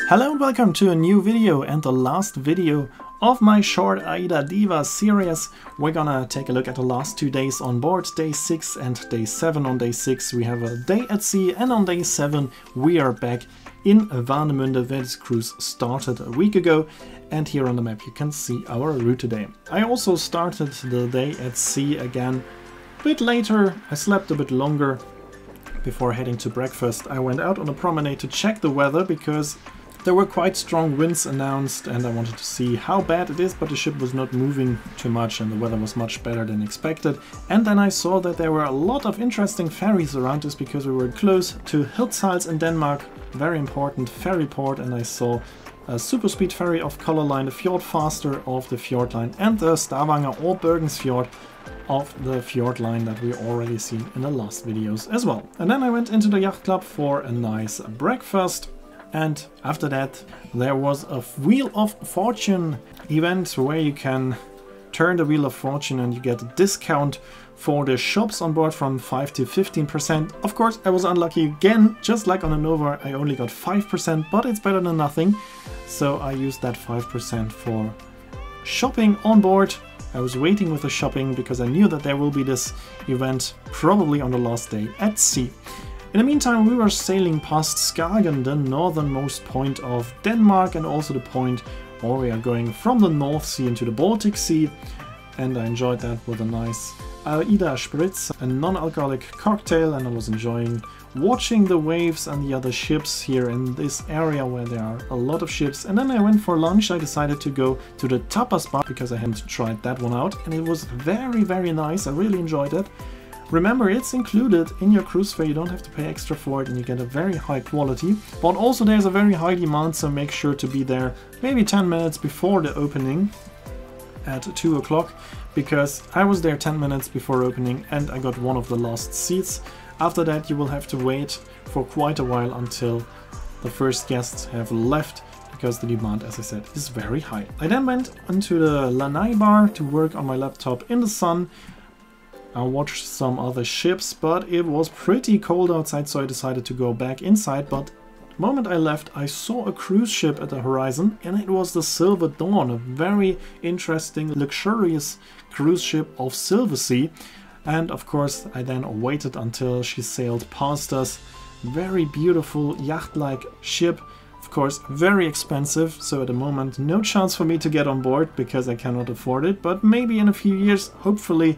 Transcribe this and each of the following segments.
Hello and welcome to a new video and the last video of my short AIDAdiva series. We're gonna take a look at the last 2 days on board, day 6 and day 7. On day 6 we have a day at sea, and on day 7 we are back in Warnemünde, where this cruise started a week ago. And here on the map you can see our route today. I also started the day at sea again a bit later. I slept a bit longer. Before heading to breakfast I went out on a promenade to check the weather, because there were quite strong winds announced and I wanted to see how bad it is, but the ship was not moving too much and the weather was much better than expected. And then I saw that there were a lot of interesting ferries around us, because we were close to Hirtshals in Denmark, very important ferry port, and I saw a super speed ferry of Color Line, the Fjord Faster of the Fjord Line, and the Stavanger or Bergensfjord of the Fjord Line that we already seen in the last videos as well. And then I went into the yacht club for a nice breakfast. And after that there was a Wheel of Fortune event where you can turn the Wheel of Fortune and you get a discount for the shops on board from 5 to 15%. Of course I was unlucky again, just like on AIDAnova I only got 5%, but it's better than nothing. So I used that 5% for shopping on board. I was waiting with the shopping because I knew that there will be this event probably on the last day at sea. In the meantime, we were sailing past Skagen, the northernmost point of Denmark, and also the point where we are going from the North Sea into the Baltic Sea. And I enjoyed that with a nice AIDA Spritz, a non-alcoholic cocktail, and I was enjoying watching the waves and the other ships here in this area where there are a lot of ships. And then I went for lunch. I decided to go to the tapas bar because I hadn't tried that one out, and it was very nice. I really enjoyed it. Remember, it's included in your cruise fare, you don't have to pay extra for it, and you get a very high quality. But also there's a very high demand, so make sure to be there maybe 10 minutes before the opening at 2 o'clock, because I was there 10 minutes before opening and I got one of the last seats. After that you will have to wait for quite a while until the first guests have left, because the demand, as I said, is very high. I then went into the Lanai bar to work on my laptop in the sun. I watched some other ships, but it was pretty cold outside, so I decided to go back inside. But the moment I left, I saw a cruise ship at the horizon, and it was the Silver Dawn, a very interesting, luxurious cruise ship of Silver Sea. And of course, I then waited until she sailed past us. Very beautiful yacht-like ship. Of course, very expensive, so at the moment no chance for me to get on board because I cannot afford it. But maybe in a few years, hopefully,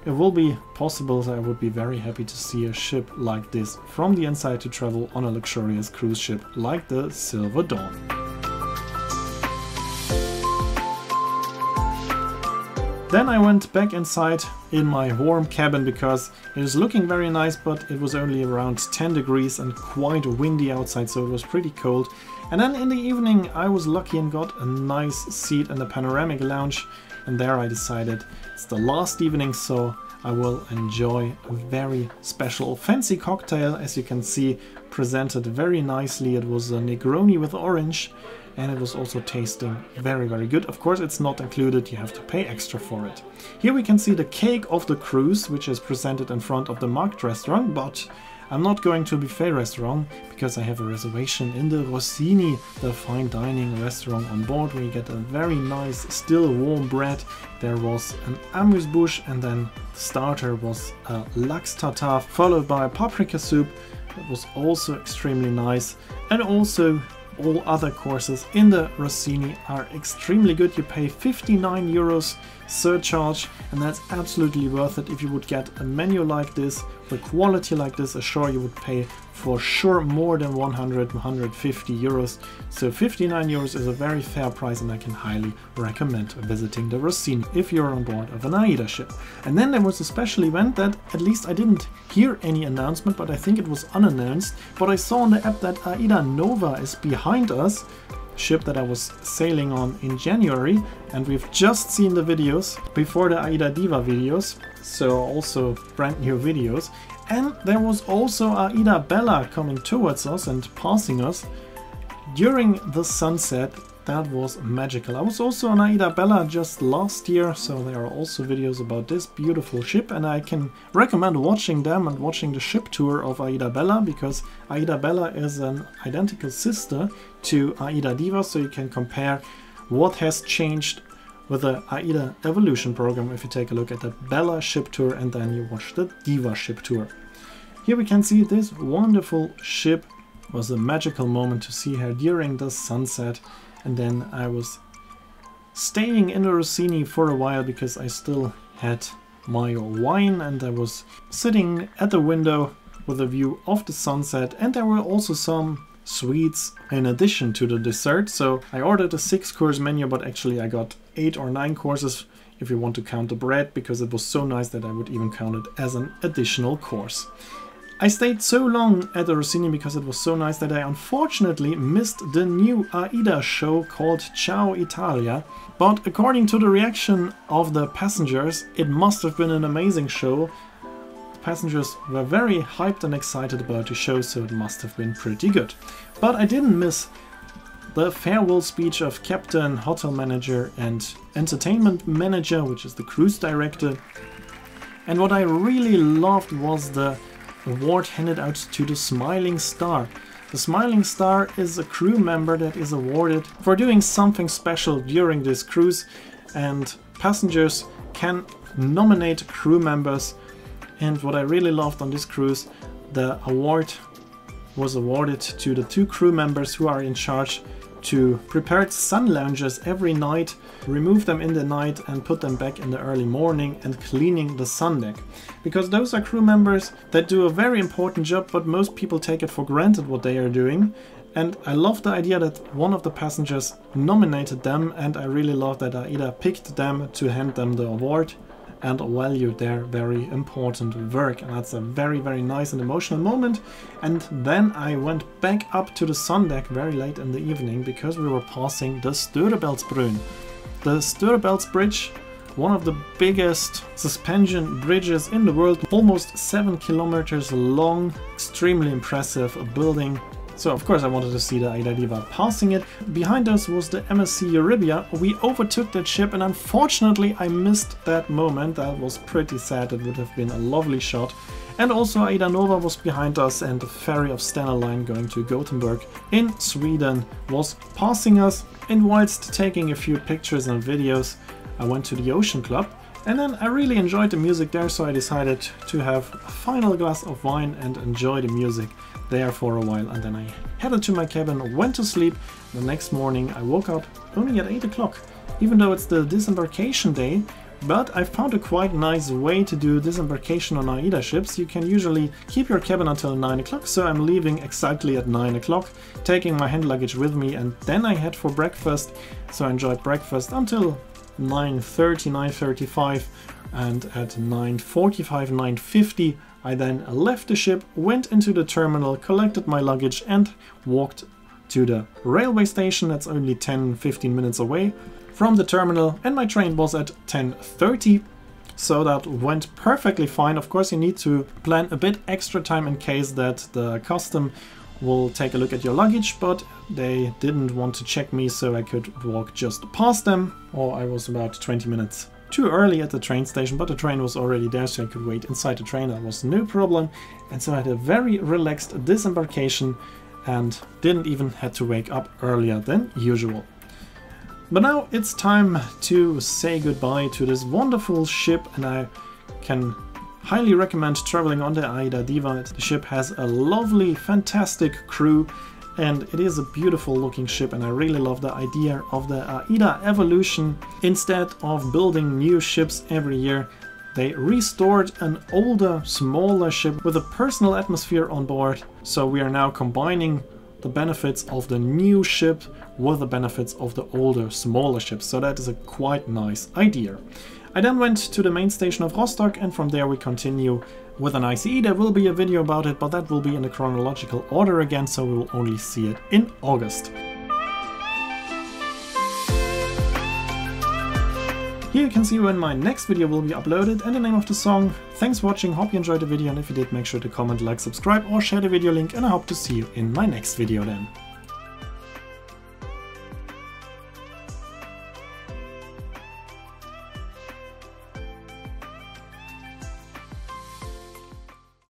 it will be possible. So I would be very happy to see a ship like this from the inside, to travel on a luxurious cruise ship like the Silver Dawn. Then I went back inside in my warm cabin, because it is looking very nice, but it was only around 10 degrees and quite windy outside, so it was pretty cold. And then in the evening I was lucky and got a nice seat in the panoramic lounge, and there I decided it's the last evening, so I will enjoy a very special fancy cocktail. As you can see, presented very nicely. It was a Negroni with orange, and it was also tasting very good. Of course it's not included, you have to pay extra for it. Here we can see the cake of the cruise, which is presented in front of the Markt restaurant, but I'm not going to a buffet restaurant because I have a reservation in the Rossini, the fine dining restaurant on board, where you get a very nice still warm bread. There was an amuse-bouche, and then the starter was a lachs tartare followed by a paprika soup. That was also extremely nice. And also all other courses in the Rossini are extremely good. You pay 59 euros surcharge, and that's absolutely worth it. If you would get a menu like this, with quality like this, sure you would pay for sure more than 100-150 euros. So 59 euros is a very fair price, and I can highly recommend visiting the Rossini if you're on board of an AIDA ship. And then there was a special event that at least I didn't hear any announcement, but I think it was unannounced. But I saw on the app that AIDAnova is behind us, ship that I was sailing on in January, and we've just seen the videos before the AIDAdiva videos, so also brand new videos. And there was also AIDAbella coming towards us and passing us during the sunset. that was magical. I was also on AIDAbella just last year, so there are also videos about this beautiful ship, and I can recommend watching them and watching the ship tour of AIDAbella, because AIDAbella is an identical sister to AIDAdiva, so you can compare what has changed with the AIDA Evolution program if you take a look at the Bella ship tour and then you watch the Diva ship tour. Here we can see this wonderful ship. It was a magical moment to see her during the sunset, and then I was staying in the Rossini for a while because I still had my wine, and I was sitting at the window with a view of the sunset, and there were also some sweets in addition to the dessert. So I ordered a 6-course menu, but actually I got 8 or 9 courses if you want to count the bread, because it was so nice that I would even count it as an additional course. I stayed so long at the Rossini because it was so nice that I unfortunately missed the new AIDA show called Ciao Italia, but according to the reaction of the passengers, it must have been an amazing show. Passengers were very hyped and excited about the show, so it must have been pretty good. But I didn't miss the farewell speech of captain, hotel manager and entertainment manager, which is the cruise director. And what I really loved was the award handed out to the Smiling Star. The Smiling Star is a crew member that is awarded for doing something special during this cruise, and passengers can nominate crew members. And what I really loved on this cruise, the award was awarded to the 2 crew members who are in charge to prepare sun loungers every night, remove them in the night and put them back in the early morning, and cleaning the sun deck. Because those are crew members that do a very important job, but most people take it for granted what they are doing. And I love the idea that one of the passengers nominated them, and I really love that AIDA picked them to hand them the award and value their very important work. And that's a very, very nice and emotional moment. And then I went back up to the sun deck very late in the evening because we were passing the Storebeltsbrun. The Storebelts Bridge, one of the biggest suspension bridges in the world, almost 7 kilometers long, extremely impressive building. So of course I wanted to see the AIDAdiva passing it. Behind us was the MSC Euribia. We overtook that ship and unfortunately I missed that moment. That was pretty sad. It would have been a lovely shot. And also AIDAnova was behind us, and the ferry of Stena Line going to Gothenburg in Sweden was passing us. And whilst taking a few pictures and videos, I went to the Ocean Club. And then I really enjoyed the music there, so I decided to have a final glass of wine and enjoy the music there for a while. And then I headed to my cabin, went to sleep. The next morning I woke up only at 8 o'clock, even though it's the disembarkation day. But I found a quite nice way to do disembarkation on AIDA ships. You can usually keep your cabin until 9 o'clock, so I'm leaving exactly at 9 o'clock, taking my hand luggage with me, and then I head for breakfast. So I enjoyed breakfast until 9:30, 9:35, and at 9:45, 9:50 I then left the ship, went into the terminal, collected my luggage and walked to the railway station. That's only 10-15 minutes away from the terminal, and my train was at 10:30, so that went perfectly fine. Of course you need to plan a bit extra time in case that the custom will take a look at your luggage, but they didn't want to check me, so I could walk just past them. Or I was about 20 minutes too early at the train station, but the train was already there, so I could wait inside the train. That was no problem. And so I had a very relaxed disembarkation and didn't even have to wake up earlier than usual. But now it's time to say goodbye to this wonderful ship, and I can highly recommend traveling on the AIDAdiva. The ship has a lovely, fantastic crew, and it is a beautiful looking ship, and I really love the idea of the AIDA Evolution. Instead of building new ships every year, they restored an older, smaller ship with a personal atmosphere on board. So we are now combining the benefits of the new ship with the benefits of the older, smaller ships. So that is a quite nice idea. I then went to the main station of Rostock, and from there we continue with an ICE. There will be a video about it, but that will be in the chronological order again, so we will only see it in August. Here you can see when my next video will be uploaded and the name of the song. Thanks for watching, hope you enjoyed the video, and if you did, make sure to comment, like, subscribe or share the video link, and I hope to see you in my next video then.